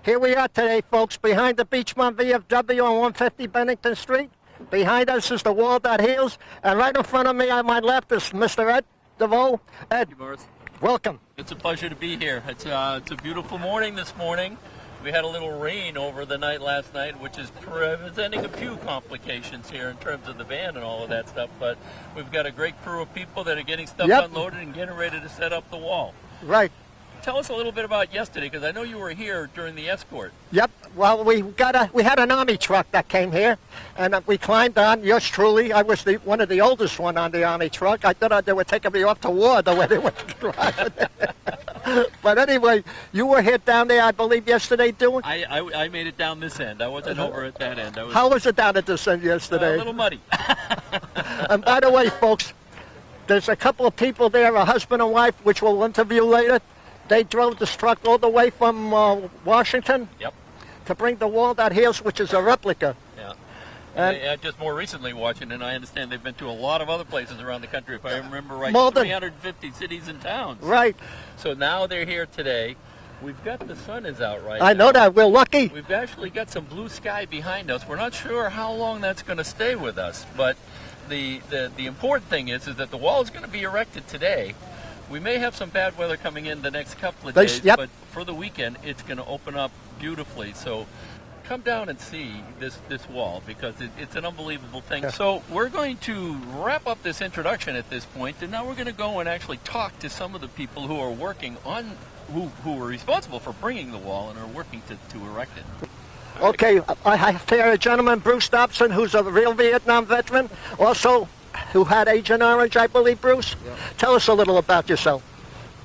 Here we are today, folks, behind the Beachmont VFW on 150 Bennington Street. Behind us is the wall that heals, and right in front of me on my left is Mr. Ed DeVoe. Ed, Thank you, Morris. welcome. It's a pleasure to be here. It's a beautiful morning this morning. We had a little rain over the night last night, which is presenting a few complications here in terms of the band and all of that stuff, but we've got a great crew of people that are getting stuff unloaded and getting ready to set up the wall. Right. Tell us a little bit about yesterday, because I know you were here during the escort. Yep. Well, we had an Army truck that came here, and we climbed on. Yours truly, I was one of the oldest one on the Army truck. I thought they were taking me off to war the way they were driving. But anyway, you were here down there, I believe, yesterday doing. I made it down this end. I wasn't over at that end. How was it down at this end yesterday? A little muddy. And by the way, folks, there's a couple of people there, a husband and wife, which we'll interview later. They drove this truck all the way from Washington to bring the wall that heals, which is a replica. Yeah. And just more recently watching, and I understand they've been to a lot of other places around the country, if I remember right, more than 350 cities and towns. Right. So now they're here today. We've got the sun is out right I now. know that. We're lucky. We've actually got some blue sky behind us. We're not sure how long that's going to stay with us, but the important thing is that the wall is going to be erected today. We may have some bad weather coming in the next couple of days, but for the weekend, it's going to open up beautifully. So come down and see this wall, because it's an unbelievable thing. Yeah. So we're going to wrap up this introduction at this point, and now we're going to go and actually talk to some of the people who are working on, who are responsible for bringing the wall and are working to erect it. Okay, I have here a gentleman, Bruce Dobson, who's a real Vietnam veteran, also who had Agent Orange, I believe, Bruce? Yep. Tell us a little about yourself.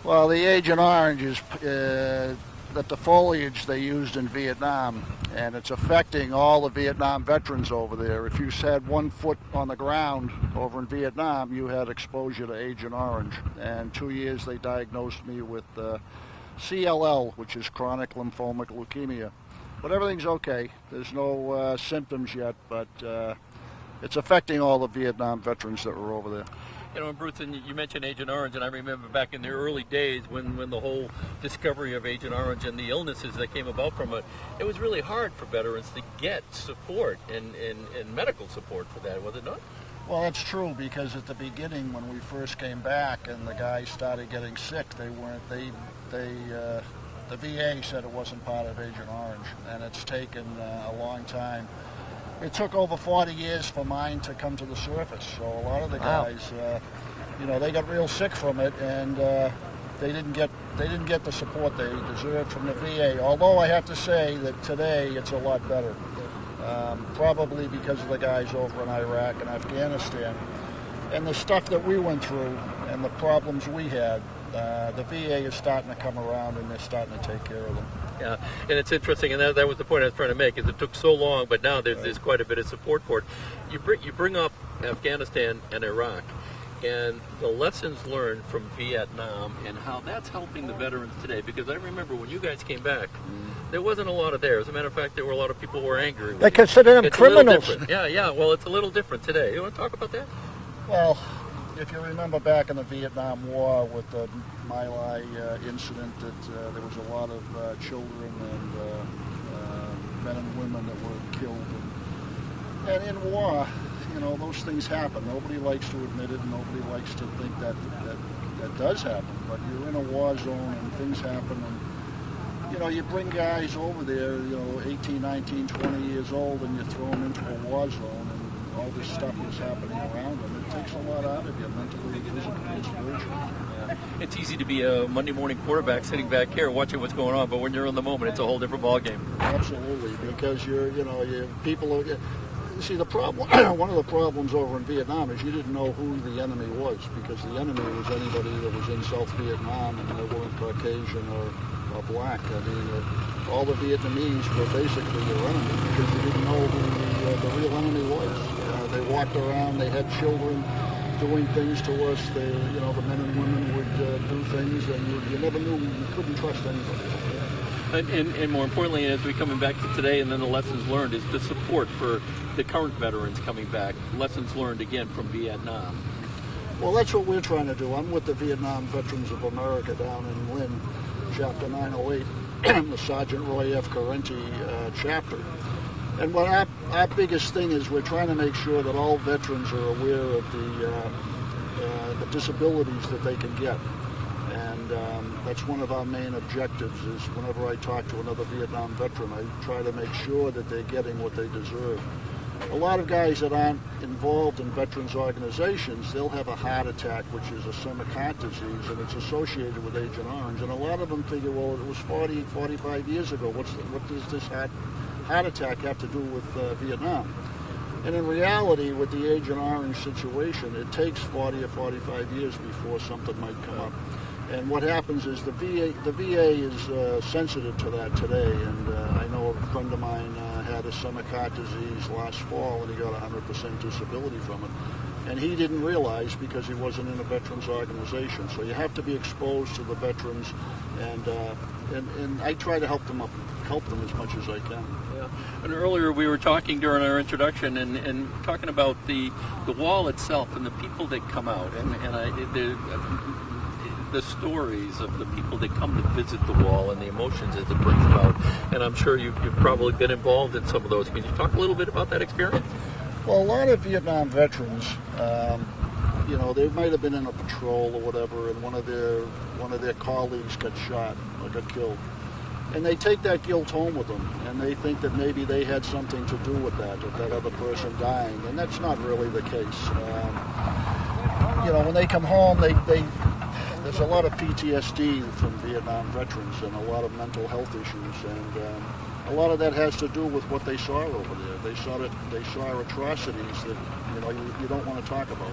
Well, the Agent Orange is that the foliage they used in Vietnam, and it's affecting all the Vietnam veterans over there. If you had 1 foot on the ground over in Vietnam, you had exposure to Agent Orange. And 2 years they diagnosed me with CLL, which is chronic lymphomic leukemia. But everything's okay. There's no symptoms yet, but it's affecting all the Vietnam veterans that were over there. You know, Bruce, and you mentioned Agent Orange, and I remember back in the early days when the whole discovery of Agent Orange and the illnesses that came about from it, it was really hard for veterans to get support and medical support for that, was it not? Well, that's true, because at the beginning when we first came back and the guys started getting sick, the VA said it wasn't part of Agent Orange, and it's taken a long time. It took over 40 years for mine to come to the surface, so a lot of the guys, you know, they got real sick from it, and they didn't get the support they deserved from the VA. Although I have to say that today it's a lot better, probably because of the guys over in Iraq and Afghanistan, and the stuff that we went through and the problems we had. The VA is starting to come around, and they're starting to take care of them. Yeah, and it's interesting, and that was the point I was trying to make, is it took so long, but now there's quite a bit of support for it. You bring up Afghanistan and Iraq, and the lessons learned from Vietnam and how that's helping the veterans today, because I remember when you guys came back, there wasn't a lot of there. As a matter of fact, there were a lot of people who were angry with They consider them criminals. Yeah, well, it's a little different today. You want to talk about that? Well, if you remember back in the Vietnam War with the My Lai incident, that there was a lot of children and men and women that were killed. And in war, you know, those things happen. Nobody likes to admit it, and nobody likes to think that does happen. But you're in a war zone, and things happen. And, you know, you bring guys over there, you know, 18, 19, 20 years old, and you throw them into a war zone, and all this stuff is happening around them. It takes a lot out of you, mentally, physically, and spiritually. Yeah. It's easy to be a Monday morning quarterback sitting back here watching what's going on, but when you're in the moment, it's a whole different ballgame. Absolutely, because see, the problem, one of the problems over in Vietnam is you didn't know who the enemy was, because the enemy was anybody that was in South Vietnam, and they weren't Caucasian or black. I mean, all the Vietnamese were basically your enemy, because you didn't know who the real enemy was. They walked around, they had children doing things to us. They, you know, the men and women would do things, and you never knew, you couldn't trust anybody. And more importantly, as we're coming back to today, and then the lessons learned, is the support for the current veterans coming back. Lessons learned again from Vietnam. Well, that's what we're trying to do. I'm with the Vietnam Veterans of America down in Lynn, Chapter 908, the Sergeant Roy F. Carenti chapter. And what our biggest thing is, we're trying to make sure that all veterans are aware of the disabilities that they can get. And that's one of our main objectives, is whenever I talk to another Vietnam veteran, I try to make sure that they're getting what they deserve. A lot of guys that aren't involved in veterans organizations, they'll have a heart attack, which is a stomach heart disease, and it's associated with Agent Orange. And a lot of them figure, well, it was 40, 45 years ago. What does this heart attack have to do with Vietnam? And in reality, with the Agent Orange situation, it takes 40 or 45 years before something might come up. And what happens is the VA is sensitive to that today. And I know a friend of mine had a stomach heart disease last fall, and he got 100% disability from it. And he didn't realize, because he wasn't in a veterans organization. So you have to be exposed to the veterans, and I try to help them as much as I can. Yeah. And earlier we were talking during our introduction and talking about the wall itself and the people that come out, the stories of the people that come to visit the wall and the emotions that it brings about. And I'm sure you've probably been involved in some of those. Can you talk a little bit about that experience? Well, a lot of Vietnam veterans, they might have been in a patrol or whatever, and one of their colleagues got shot or got killed. And they take that guilt home with them, and they think that maybe they had something to do with that other person dying, and that's not really the case. When they come home, there's a lot of PTSD from Vietnam veterans and a lot of mental health issues, and a lot of that has to do with what they saw over there. They saw atrocities that you don't want to talk about,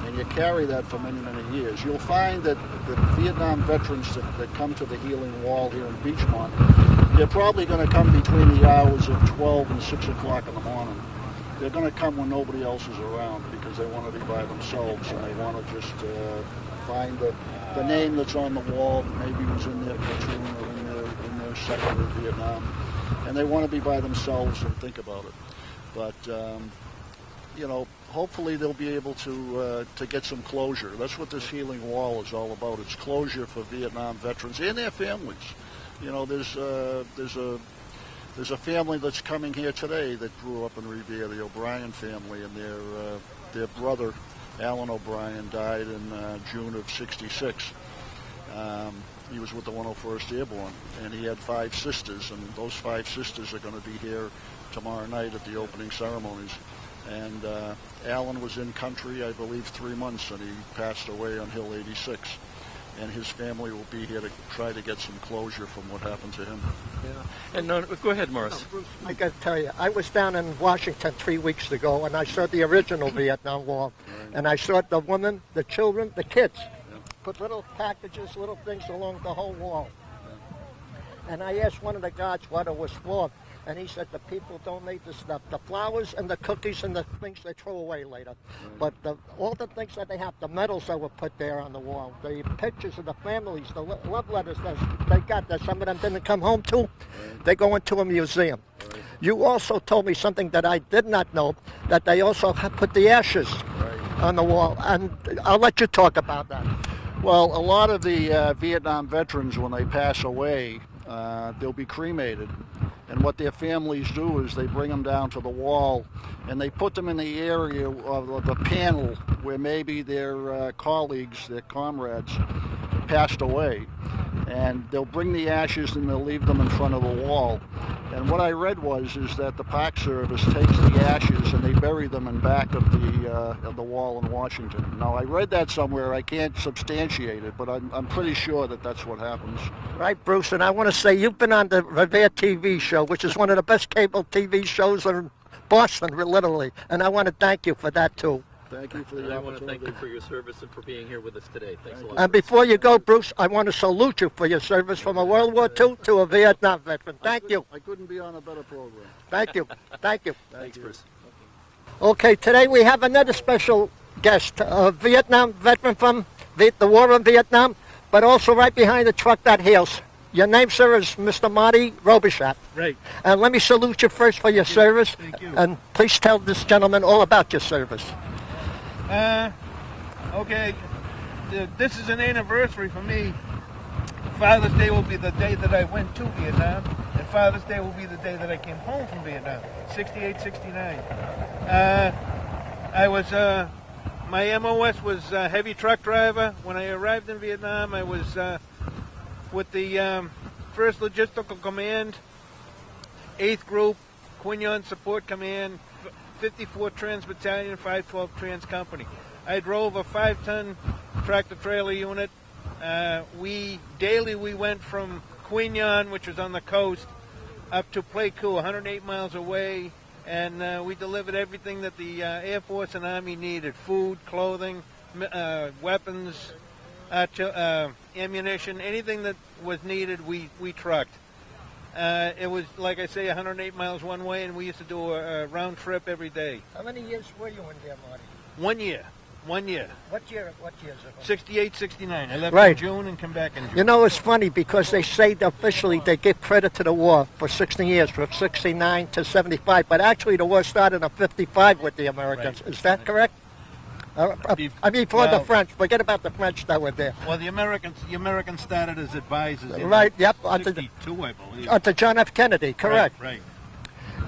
and you carry that for many, many years. You'll find that the Vietnam veterans that come to the Healing Wall here in Beachmont, they're probably going to come between the hours of 12 and 6 o'clock in the morning. They're going to come when nobody else is around, because they want to be by themselves, and they want to just find the name that's on the wall, maybe was in their platoon or in their sector of Vietnam, and they want to be by themselves and think about it. But hopefully they'll be able to get some closure. That's what this Healing Wall is all about. It's closure for Vietnam veterans and their families. There's a family that's coming here today that grew up in Revere, the O'Brien family, and their brother, Alan O'Brien, died in June of '66. He was with the 101st Airborne, and he had 5 sisters, and those 5 sisters are going to be here tomorrow night at the opening ceremonies. And Alan was in country, I believe, 3 months, and he passed away on Hill 86. And his family will be here to try to get some closure from what happened to him. Yeah. And go ahead, Morris. Bruce, I got to tell you, I was down in Washington 3 weeks ago, and I saw the original Vietnam Wall. Right. And I saw the women, the children, the kids, put little packages, little things along the whole wall. Yeah. And I asked one of the guards what it was for, and he said the people donate the stuff, the flowers and the cookies and the things they throw away later. Right. But all the things that they have, the medals that were put there on the wall, the pictures of the families, the love letters that they got that some of them didn't come home to, right. They go into a museum. Right. You also told me something that I did not know, that they also have put the ashes on the wall, and I'll let you talk about that. Well, a lot of the Vietnam veterans, when they pass away, they'll be cremated. And what their families do is they bring them down to the wall, and they put them in the area of the panel where maybe their colleagues, their comrades, passed away. And they'll bring the ashes and they'll leave them in front of the wall. And what I read is that the Park Service takes the ashes and they bury them in back of the wall in Washington. Now, I read that somewhere. I can't substantiate it, but I'm pretty sure that that's what happens. Right, Bruce, and I want to say you've been on the Revere TV show, which is one of the best cable TV shows in Boston, literally, and I want to thank you for that, too. Thank you for the opportunity. I want to thank you for your service and for being here with us today. Thanks a lot. And before you go, Bruce, I want to salute you for your service from a World War II to a Vietnam veteran. Thank you. I couldn't be on a better program. Thank you. Thank you. Thanks, Bruce. Okay, today we have another special guest, a Vietnam veteran from the war in Vietnam, but also right behind the truck that hails. Your name, sir, is Mr. Marty Robichaud. Right. And let me salute you first for your service. Thank you. And please tell this gentleman all about your service. Okay. This is an anniversary for me. Father's Day will be the day that I went to Vietnam, and Father's Day will be the day that I came home from Vietnam, 68, 69. My MOS was heavy truck driver. When I arrived in Vietnam, I was with the 1st Logistical Command, 8th Group, Quinh Nhan Support Command, 54 Trans Battalion, 512 Trans Company. I drove a 5-ton tractor-trailer unit. Daily we went from Quinh Nhan, which was on the coast, up to Pleiku, 108 miles away, and we delivered everything that the Air Force and Army needed: food, clothing, weapons, ammunition, anything that was needed, we trucked. It was, like I say, 108 miles one way, and we used to do a round trip every day. How many years were you in there, Marty? 1 year. 1 year. What years ago? 68, 69. I left Right. in June and come back in June. You know, it's funny because they say that officially they give credit to the war for 16 years, from 69 to 75, but actually the war started in 55 with the Americans. Right. Is that correct? I mean, for the French. Forget about the French that were there. Well, the Americans started as advisors in Right, yep. 62, I believe. Under John F. Kennedy, correct. Right.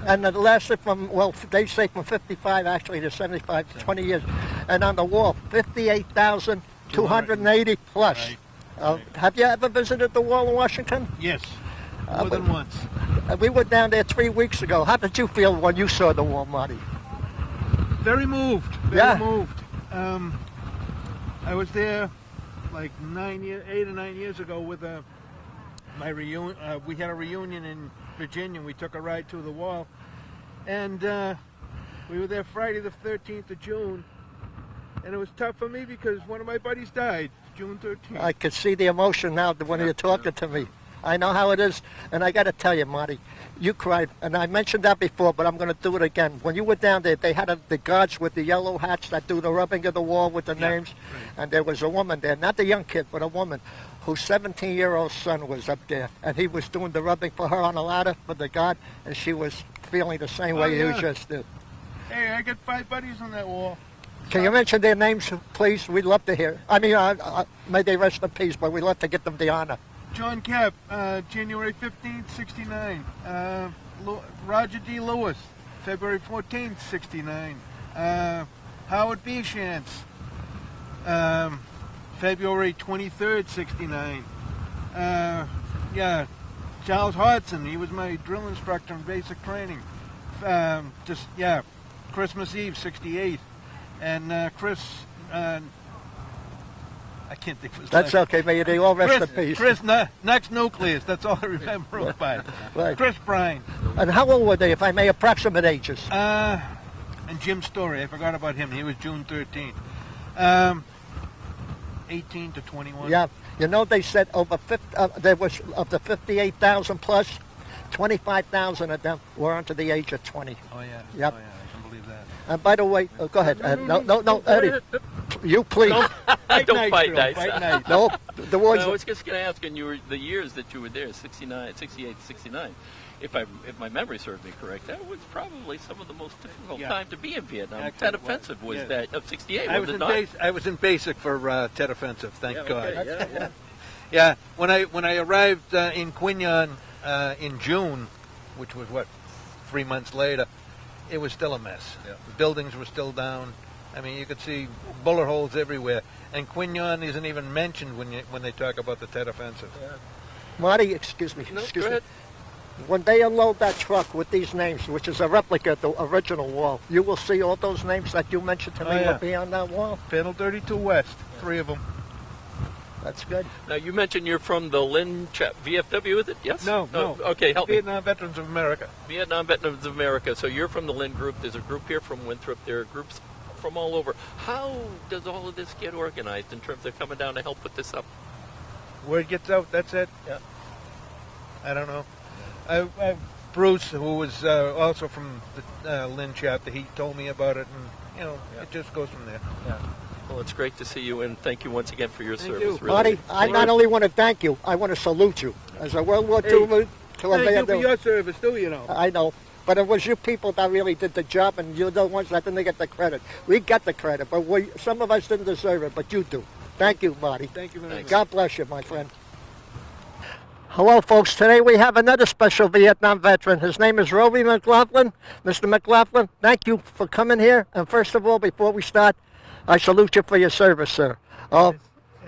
And it lasted from, well, they say from 55 actually to 75 to 20 years. And on the wall, 58,280 plus. Right. Have you ever visited the wall in Washington? Yes, more than once. We were down there 3 weeks ago. How did you feel when you saw the wall, Marty? Very moved. Very moved. I was there like 8 or 9 years ago with my reunion. We had a reunion in Virginia. We took a ride to the wall, and we were there Friday the 13th of June, and it was tough for me because one of my buddies died June 13th. I could see the emotion now when you're talking to me. I know how it is, and I got to tell you, Marty, you cried, and I mentioned that before, but I'm going to do it again. When you were down there, they had the guards with the yellow hats that do the rubbing of the wall with the names, and there was a woman there, not the young kid, but a woman, whose 17-year-old son was up there, and he was doing the rubbing for her on a ladder for the guard, and she was feeling the same way you just did. Hey, I got 5 buddies on that wall. Can you mention their names, please? We'd love to hear. I mean, may they rest in peace, but we'd love to get them the honor. John Cap, January 15th, 69. Roger D. Lewis, February 14th, 69. Howard B. Shantz, February 23rd, 69. Charles Hodson, he was my drill instructor in basic training. Christmas Eve, 68. And Chris, I can't think of his That's name. okay, may they all rest in peace. Chris Next Nucleus, that's all I remember him by. Right. Chris Bryan. And how old were they, if I may approximate ages? And Jim Story, I forgot about him. He was June 13th. 18 to 21. Yeah, you know they said there was of the 58,000 plus, 25,000 of them were under the age of 20. Oh yeah. Yep. Oh yeah, I can believe that. And by the way, go ahead. No, Eddie, you please. Don't fight nice. Fight nice. No, the war's. I was just going to ask, and the years that you were there, 68, 69. If my memory serves me correct, that was probably some of the most difficult time to be in Vietnam. Actually, Tet Offensive was that of 68. I was in basic for Tet Offensive. Thank God. Okay, Yeah. When I arrived in Quinh Nhan in June, which was 3 months later, it was still a mess. Yeah. The buildings were still down. I mean, you could see bullet holes everywhere. And Quinh Nhan isn't even mentioned when they talk about the Tet Offensive. Yeah. Marty, excuse me. No, Excuse go me. ahead. When they unload that truck with these names, which is a replica of the original wall, you will see all those names that you mentioned to me will be on that wall. Panel 32 West, 3 of them. That's good. Now, you mentioned you're from the Lin VFW, is it? Yes? No. Okay, help me. Vietnam Veterans of America. Vietnam Veterans of America. So you're from the Lin group. There's a group here from Winthrop. There are groups from all over. How does all of this get organized in terms of coming down to help put this up? Word gets out, that's it. Yeah. I don't know. Bruce, who was also from the Lin chapter, he told me about it, and it just goes from there. Yeah. Well, it's great to see you, and thank you once again for your service. you. Really. Marty, I not only want to thank you, I want to salute you. As a World War II Thank you for to your service too, I know. But it was you people that really did the job, and you're the ones that didn't get the credit. We got the credit, but some of us didn't deserve it, but you do. Thank you, Marty. Thank you very much. God bless you, my friend. Hello, folks. Today we have another special Vietnam veteran. His name is Roby McLaughlin. Mr. McLaughlin, thank you for coming here. And first of all, before we start, I salute you for your service, sir. And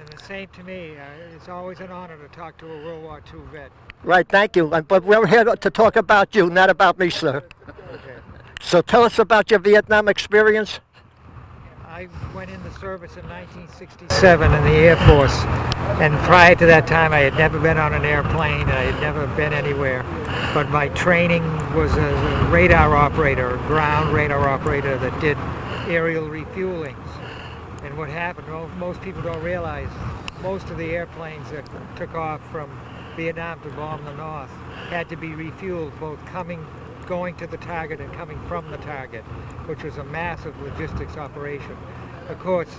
the same to me. It's always an honor to talk to a World War II vet. Right, thank you. But we're here to talk about you, not about me, sir. Okay. So tell us about your Vietnam experience. I went in the service in 1967 in the Air Force, and prior to that time I had never been on an airplane, I had never been anywhere, but my training was as a radar operator, a ground radar operator that did aerial refuelings. And what happened, well, most people don't realize, most of the airplanes that took off from Vietnam to bomb the North had to be refueled, both going to the target and coming from the target, which was a massive logistics operation. Of course,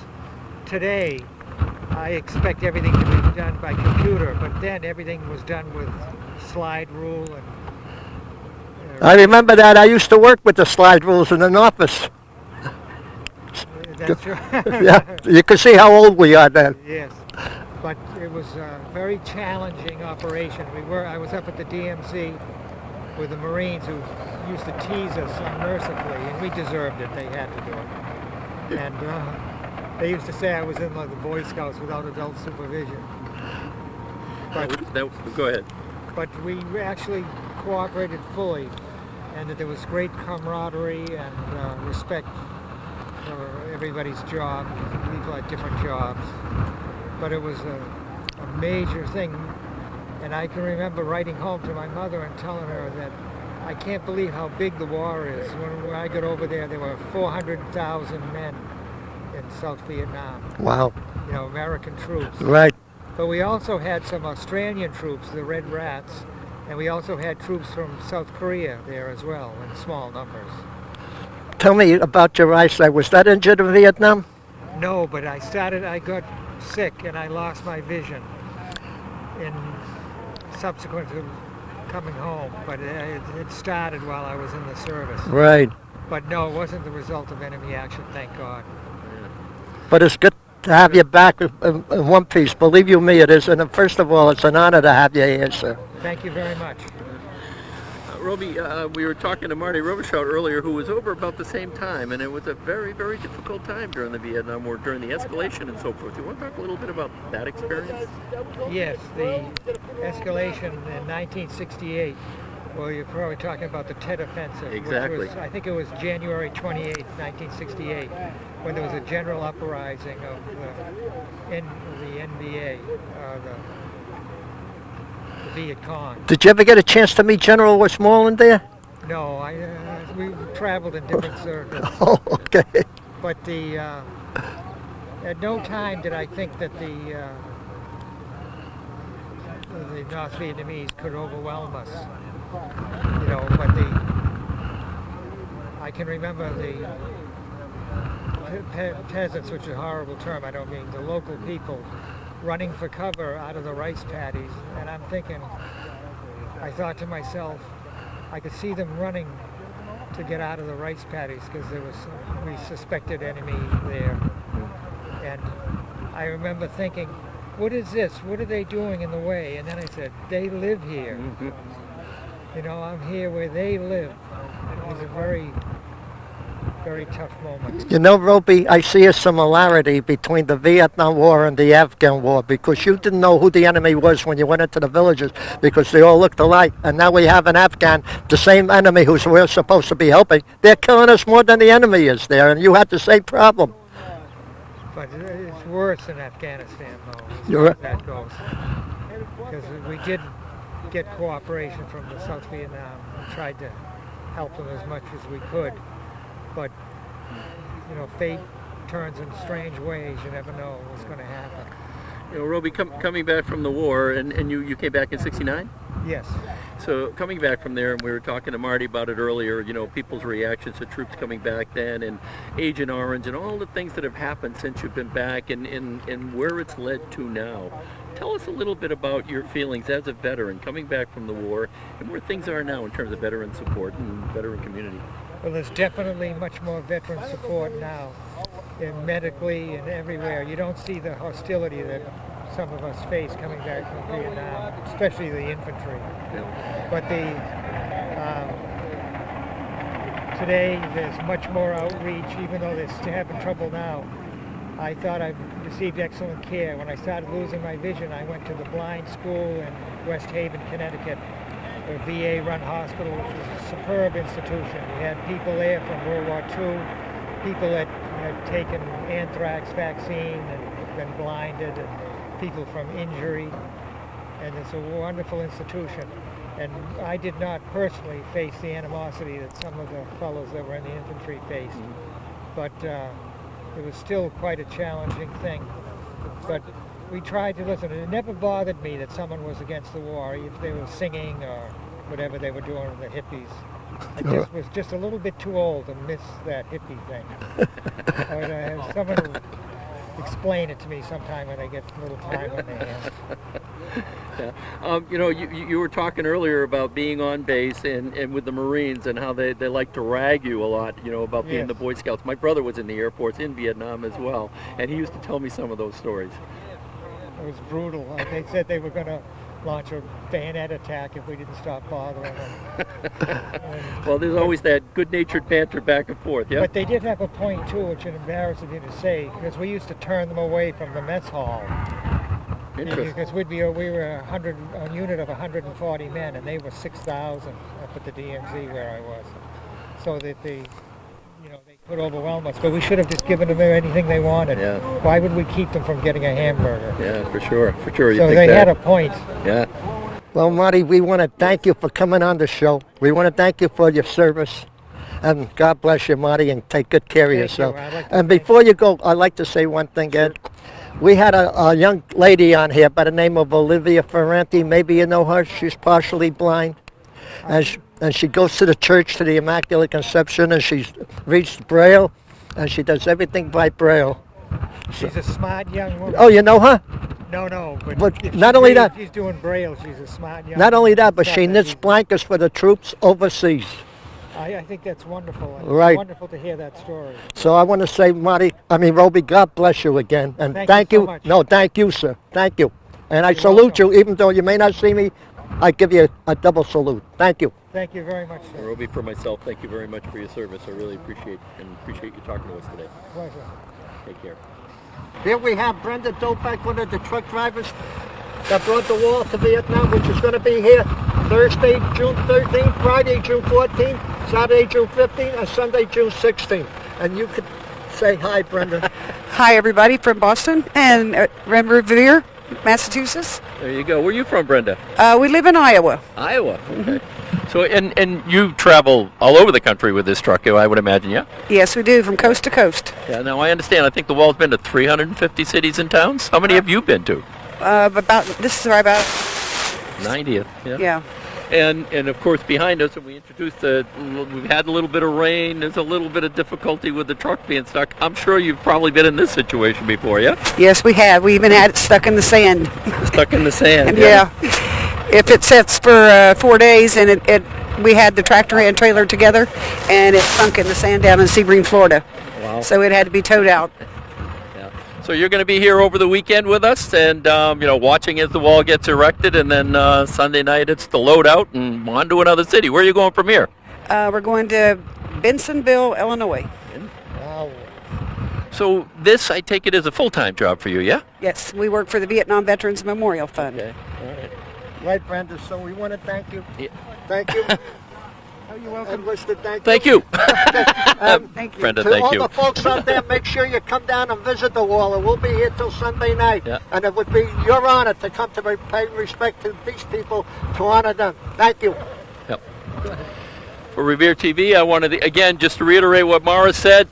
today I expect everything to be done by computer, but then everything was done with slide rule and I remember that. I used to work with the slide rules in an office. that's true. Yeah, you can see how old we are then. Yes, but it was a very challenging operation. I was up at the DMZ with the Marines who used to tease us unmercifully, and we deserved it. They had to do it. And they used to say I was in like the Boy Scouts without adult supervision. But, Go ahead. but we actually cooperated fully, and that there was great camaraderie and respect for everybody's job. People had different jobs, but it was a major thing. And I can remember writing home to my mother and telling her that I can't believe how big the war is. When I got over there were 400,000 men in South Vietnam. Wow. You know, American troops. Right. But we also had some Australian troops, the Red Rats, and we also had troops from South Korea there as well, in small numbers. Tell me about your eyesight. Was that injured in Vietnam? No, but I got sick and I lost my vision in subsequent to coming home, but it started while I was in the service. Right. But no, it wasn't the result of enemy action, thank God. But it's good to have you back in one piece. Believe you me, it is. And first of all, it's an honor to have you here, sir. Thank you very much. Roby, we were talking to Marty Robichaud earlier, who was over about the same time, and it was a very, very difficult time during the Vietnam War, during the escalation and so forth. You want to talk a little bit about that experience? Yes, the escalation in 1968. Well, you're probably talking about the Tet Offensive. Exactly. Which was, I think it was January 28, 1968, when there was a general uprising of the NBA, the Viet Cong. Did you ever get a chance to meet General Westmoreland there? No, we traveled in different circles. Oh, okay. But at no time did I think that the North Vietnamese could overwhelm us. You know, but I can remember the peasants, which is a horrible term, I don't mean, the local people running for cover out of the rice paddies, and I'm thinking, I thought to myself, I could see them running to get out of the rice paddies because we suspected enemy there. And I remember thinking, what is this? What are they doing in the way? And then I said, they live here. Mm-hmm. You know, I'm here where they live. It was a very, very tough moment. You know, Roby, I see a similarity between the Vietnam War and the Afghan War, because you didn't know who the enemy was when you went into the villages because they all looked alike. And now we have an Afghan, the same enemy who we're supposed to be helping. They're killing us more than the enemy is there, and you had the same problem. But it's worse in Afghanistan, though, as You're far as right. that goes. Because we did get cooperation from the South Vietnam and tried to help them as much as we could. But, you know, fate turns in strange ways. You never know what's going to happen. You know, Roby, coming back from the war, and you came back in '69? Yes. So coming back from there, and we were talking to Marty about it earlier, you know, people's reactions to troops coming back then, and Agent Orange, and all the things that have happened since you've been back, and where it's led to now. Tell us a little bit about your feelings as a veteran coming back from the war, and where things are now in terms of veteran support and veteran community. Well, there's definitely much more veteran support now, medically and everywhere. You don't see the hostility that some of us face coming back from Vietnam, especially the infantry. But today there's much more outreach, even though they're still having trouble now. I thought I received excellent care. When I started losing my vision, I went to the blind school in West Haven, Connecticut, a VA-run hospital, which was a superb institution. We had people there from World War II, people that had taken anthrax vaccine and been blinded, and people from injury. And it's a wonderful institution. And I did not personally face the animosity that some of the fellows that were in the infantry faced. But it was still quite a challenging thing. But we tried to listen. It never bothered me that someone was against the war, if they were singing or whatever they were doing with the hippies. I just was just a little bit too old to miss that hippie thing. I would have someone to explain it to me sometime when I get a little time on their hands. Yeah. You know, you were talking earlier about being on base and with the Marines and how they like to rag you a lot, you know, about being the Boy Scouts. My brother was in the Air Force in Vietnam as well, and he used to tell me some of those stories. It was brutal. They said they were going to launch a bayonet attack if we didn't stop bothering them. Well, there's always that good-natured banter back and forth, yeah? But they did have a point, too, which it embarrasses me to say, because we used to turn them away from the mess hall. Interesting. Because we were a unit of 140 men, and they were 6,000 up at the DMZ where I was. So that they could overwhelm us, but we should have just given them anything they wanted. Yeah. Why would we keep them from getting a hamburger? Yeah, for sure. So they had a point. Yeah. Well, Marty, we want to thank you for coming on the show. We want to thank you for your service. And God bless you, Marty, and take good care of yourself. And before you go, I'd like to say one thing, Ed. We had a young lady on here by the name of Olivia Ferranti. Maybe you know her. She's partially blind. And she goes to the church, to the Immaculate Conception, and she reads Braille, and she does everything by Braille. She's a smart young woman. Oh, you know her? No, but not only that, she's doing Braille. She's a smart young not woman. only that, but she knits blankets for the troops overseas. I think that's wonderful. And Right. It's wonderful to hear that story. So I want to say, Roby, God bless you again. And Thank you so much. No, thank you, sir. Thank you. And I You're salute welcome. you, even though you may not see me, I give you a double salute. Thank you. Thank you very much, sir. Roby, for myself, thank you very much for your service. I really appreciate you talking to us today. Pleasure. Take care. Here we have Brenda Dopak, one of the truck drivers that brought the wall to Vietnam, which is going to be here Thursday, June 13th, Friday, June 14th, Saturday, June 15th, and Sunday, June 16th. And you could say hi, Brenda. Hi, everybody from Boston and Revere, Massachusetts. There you go. Where are you from, Brenda? We live in Iowa. Iowa. Okay. So, and you travel all over the country with this truck, I would imagine, yeah? Yes, we do, from coast to coast. Yeah, now I understand. I think the wall's been to 350 cities and towns. How many have you been to? This is about 90th, yeah. Yeah. And of course behind us, and we introduced we've had a little bit of rain. There's a little bit of difficulty with the truck being stuck. I'm sure you've probably been in this situation before, yeah? Yes, we have. We even had it stuck in the sand. Stuck in the sand. And yeah. If it sits for 4 days, and we had the tractor and trailer together, and it sunk in the sand down in Sebring, Florida. Wow. So it had to be towed out. So you're going to be here over the weekend with us, and watching as the wall gets erected, and then Sunday night it's the load out and on to another city. Where are you going from here? We're going to Bensonville, Illinois. Wow. So this, I take it, is a full-time job for you, yeah? Yes, we work for the Vietnam Veterans Memorial Fund. Okay. All right. Right, Brenda. So we want to thank you. Yeah. Thank you. Oh, you're welcome. And wish to thank Thank you. you. Thank you. Brenda, To thank all you. the folks out there, make sure you come down and visit the wall. It will be here till Sunday night. Yeah. And it would be your honor to come to pay respect to these people, to honor them. Thank you. Yep. For Revere TV, I wanted to, again, just to reiterate what Mara said,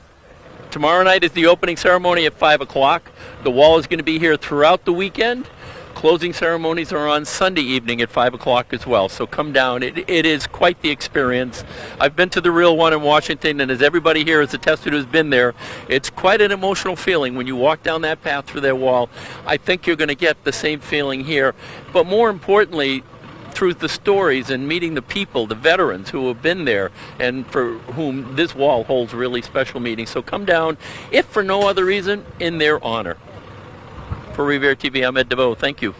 tomorrow night is the opening ceremony at 5 o'clock. The wall is going to be here throughout the weekend. Closing ceremonies are on Sunday evening at 5 o'clock as well, so come down. It is quite the experience. I've been to the real one in Washington, and as everybody here has attested who's been there, it's quite an emotional feeling when you walk down that path through that wall. I think you're going to get the same feeling here, but more importantly, through the stories and meeting the people, the veterans who have been there and for whom this wall holds really special meaning. So come down, if for no other reason, in their honor. For Revere TV, I'm Ed DeVoe. Thank you.